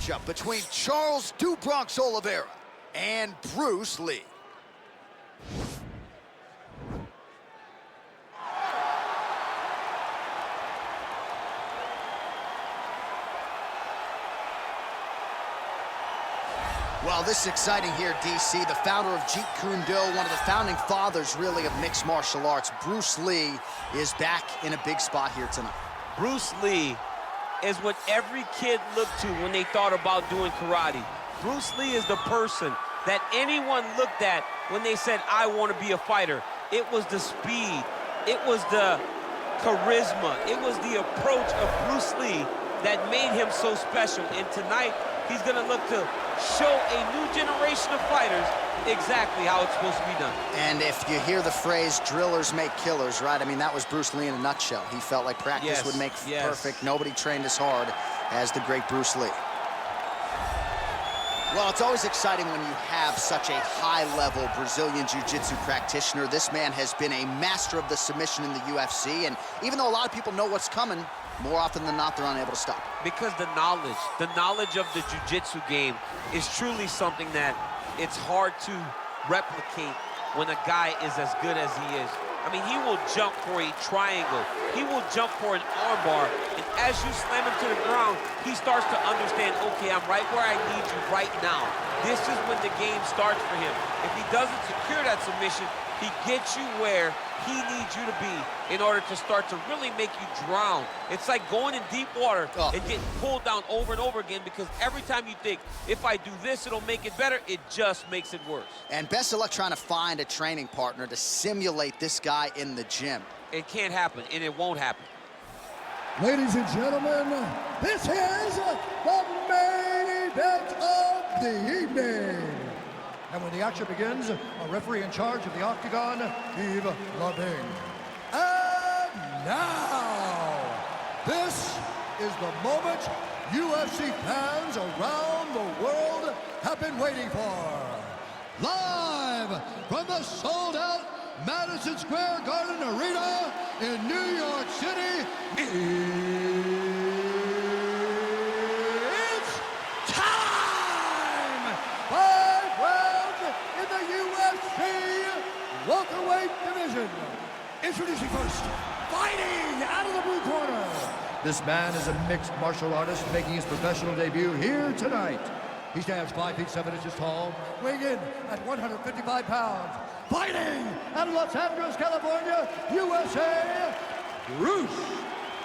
matchup between Charles "Bronx" Oliveira and Bruce Lee. Well, this is exciting here, DC. The founder of Jeet Kune Do, one of the founding fathers, really, of mixed martial arts, Bruce Lee, is back in a big spot here tonight. Bruce Lee is what every kid looked to when they thought about doing karate. Bruce Lee is the person that anyone looked at when they said, I want to be a fighter. It was the speed. It was the charisma. It was the approach of Bruce Lee that made him so special. And tonight, he's going to look to show a new generation of fighters exactly how it's supposed to be done. And if you hear the phrase, drillers make killers, right? I mean, that was Bruce Lee in a nutshell. He felt like practice would make perfect. Nobody trained as hard as the great Bruce Lee. Well, it's always exciting when you have such a high-level Brazilian Jiu-Jitsu practitioner. This man has been a master of the submission in the UFC, and even though a lot of people know what's coming, more often than not, they're unable to stop. Because the knowledge of the jiu-jitsu game is truly something that it's hard to replicate when a guy is as good as he is. I mean, he will jump for a triangle. He will jump for an armbar. And as you slam him to the ground, he starts to understand, okay, I'm right where I need you right now. This is when the game starts for him. If he doesn't secure that submission, he gets you where he needs you to be in order to start to really make you drown. It's like going in deep water and getting pulled down over and over again, because every time you think, if I do this, it'll make it better, it just makes it worse. And best of luck trying to find a training partner to simulate this guy in the gym. It can't happen, and it won't happen. Ladies and gentlemen, this is the main event of the evening. And when the action begins, a referee in charge of the Octagon, Yves Lavigne. And now, this is the moment UFC fans around the world have been waiting for. Live from the sold-out Madison Square Garden Arena in New York City, it's time! 5 rounds in the UFC welterweight division. Introducing first, fighting out of the blue corner. This man is a mixed martial artist making his professional debut here tonight. He stands 5 feet 7 inches tall, weighing in at 155 pounds. Fighting out of Los Angeles, California, USA, Bruce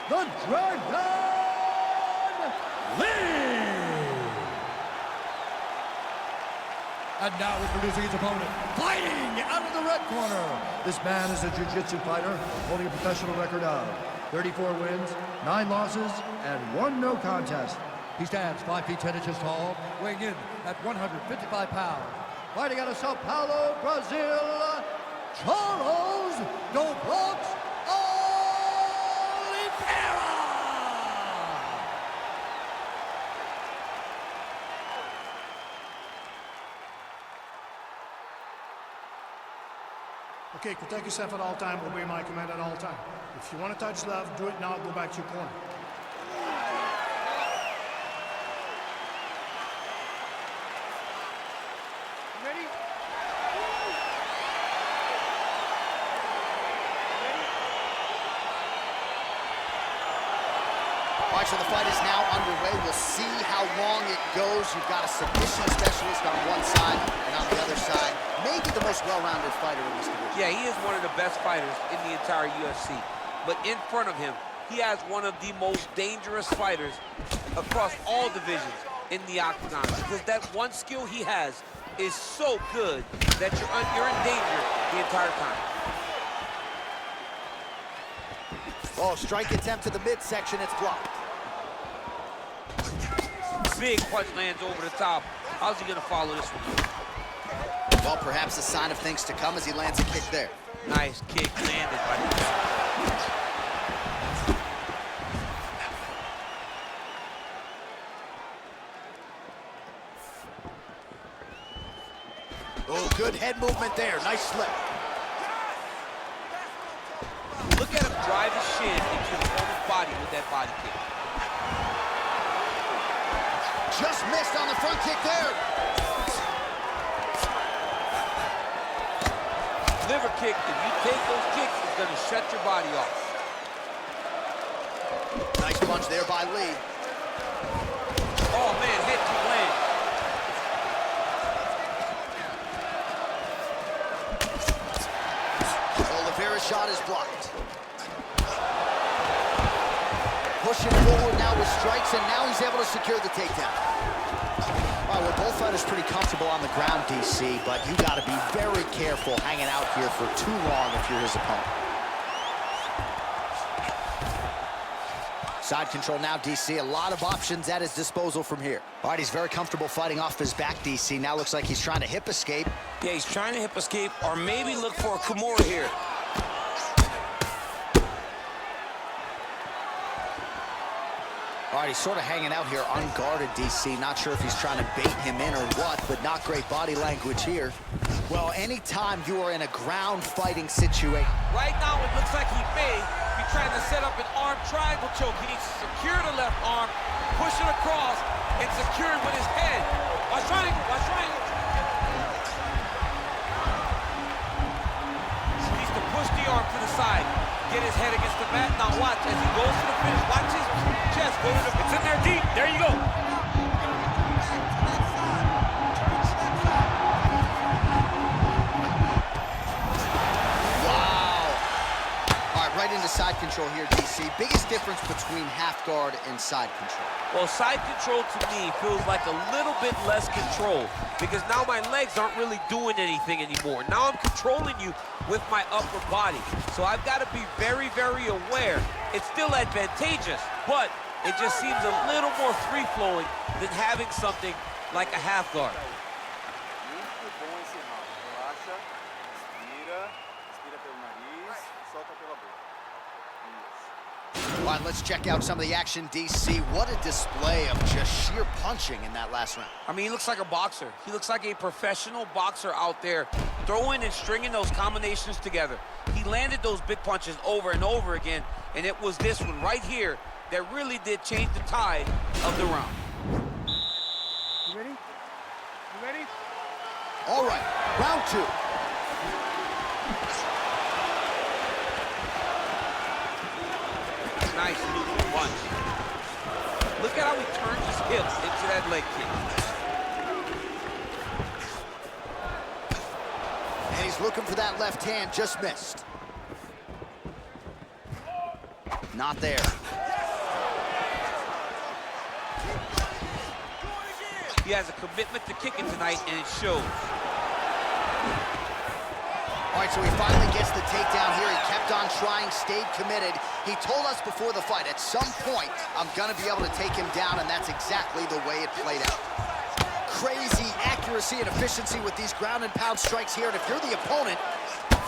the Dragon Lee. And now introducing his opponent, fighting out of the red corner. This man is a jiu-jitsu fighter holding a professional record of 34 wins, 9 losses, and 1 no contest. He stands 5 feet 10 inches tall, weighing in at 155 pounds. Fighting out of Sao Paulo, Brazil, Charles Oliveira. Okay, protect yourself at all time, obey my command at all time. If you want to touch love, do it now, go back to your corner. Ready? All right, so the fight is now underway. We'll see how long it goes. You've got a submission specialist on one side, and on the other side, maybe the most well-rounded fighter in this division. Yeah, he is one of the best fighters in the entire UFC. But in front of him, he has one of the most dangerous fighters across all divisions in the octagon. Because that one skill he has is so good that you're in danger the entire time. Oh, strike attempt to the midsection, it's blocked. Big punch lands over the top. How's he gonna follow this one? Well, perhaps a sign of things to come as he lands a kick there. Nice kick landed by the Oh, good head movement there. Nice slip. Look at him drive his shin into his opponent's body with that body kick. Just missed on the front kick there. Liver kick, if you take those kicks, it's going to shut your body off. Nice punch there by Lee. Oh, man, hit to land. Oliveira's shot is blocked. Pushing forward now with strikes, and now he's able to secure the takedown. All right, well, both fighters pretty comfortable on the ground, DC, but you got to be very careful hanging out here for too long if you're his opponent. Side control now, DC. A lot of options at his disposal from here. All right, he's very comfortable fighting off his back, DC. Now looks like he's trying to hip escape. Yeah, he's trying to hip escape or maybe look for a Kimura here. All right, he's sort of hanging out here unguarded, DC. Not sure if he's trying to bait him in or what, but not great body language here. Well, anytime you are in a ground fighting situation. Right now, it looks like he may be trying to set up an arm triangle choke. He needs to secure the left arm, push it across, and secure it with his head. Watch triangle, watch triangle. He needs to push the arm to the side, get his head against the mat. Now watch, as he goes to the finish, watch his chest go to the... It's in there deep, there you go. Right into side control here, DC. Biggest difference between half guard and side control? Well, side control to me feels like a little bit less control because now my legs aren't really doing anything anymore. Now I'm controlling you with my upper body. So I've got to be very, very aware. It's still advantageous, but it just seems a little more free-flowing than having something like a half guard. All right, let's check out some of the action, DC. What a display of just sheer punching in that last round. I mean, he looks like a boxer. He looks like a professional boxer out there, throwing and stringing those combinations together. He landed those big punches over and over again, and it was this one right here that really did change the tide of the round. You ready? You ready? All right, round two. Nice looping punch. Look at how he turns his hips into that leg kick. And he's looking for that left hand, just missed. Not there. He has a commitment to kicking tonight, and it shows. All right, so he finally gets the takedown here. He kept on trying, stayed committed. He told us before the fight, at some point, I'm gonna be able to take him down, and that's exactly the way it played out. Crazy accuracy and efficiency with these ground and pound strikes here, and if you're the opponent,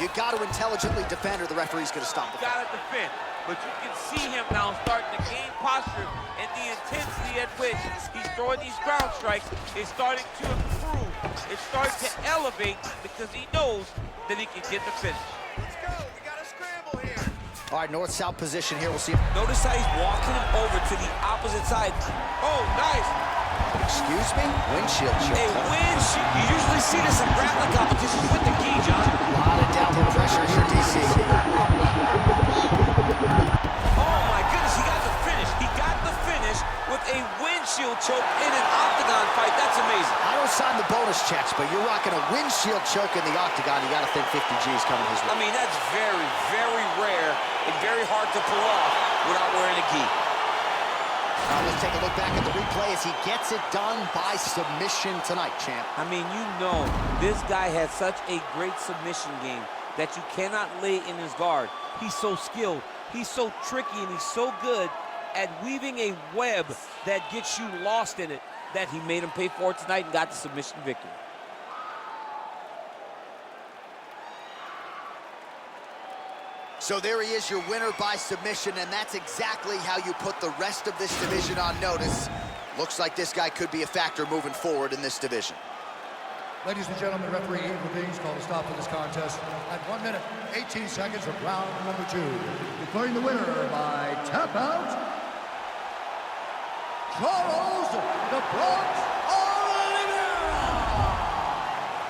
you got to intelligently defend or the referee's gonna stop the fight. Got to defend, but you can see him now starting to gain posture, and the intensity at which he's throwing these ground strikes is starting to improve. It's starting to elevate because he knows that he can get the finish. Let's go. We got a scramble here. All right, north-south position here. We'll see. Notice how he's walking him over to the opposite side. Oh, nice. Excuse me? Windshield choke. A windshield. You usually see this in grappling competitions with the gi, John. A lot of downward pressure here, DC. Oh, my goodness, he got the finish. He got the finish with a windshield choke in an octagon fight. That's amazing. I don't sign the bonus checks, but you're rocking a windshield choke in the octagon. You got to think 50 G's coming his way. I mean, that's very, very rare and very hard to pull off without wearing a gi. Now let's take a look back at the replay as he gets it done by submission tonight, champ. I mean, you know, this guy has such a great submission game that you cannot lay in his guard. He's so skilled, he's so tricky, and he's so good at weaving a web that gets you lost in it that he made him pay for it tonight and got the submission victory. So there he is, your winner by submission, and that's exactly how you put the rest of this division on notice. Looks like this guy could be a factor moving forward in this division. Ladies and gentlemen, referee Evil called a stop to this contest at 1 minute, 18 seconds of round number 2. Declaring the winner by tap out, Charles the Bronx Oliveira.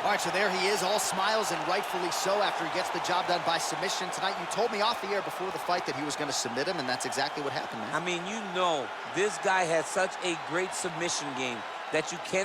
All right, so there he is, all smiles, and rightfully so, after he gets the job done by submission tonight. You told me off the air before the fight that he was going to submit him, and that's exactly what happened, man. I mean, you know, this guy has such a great submission game that you can't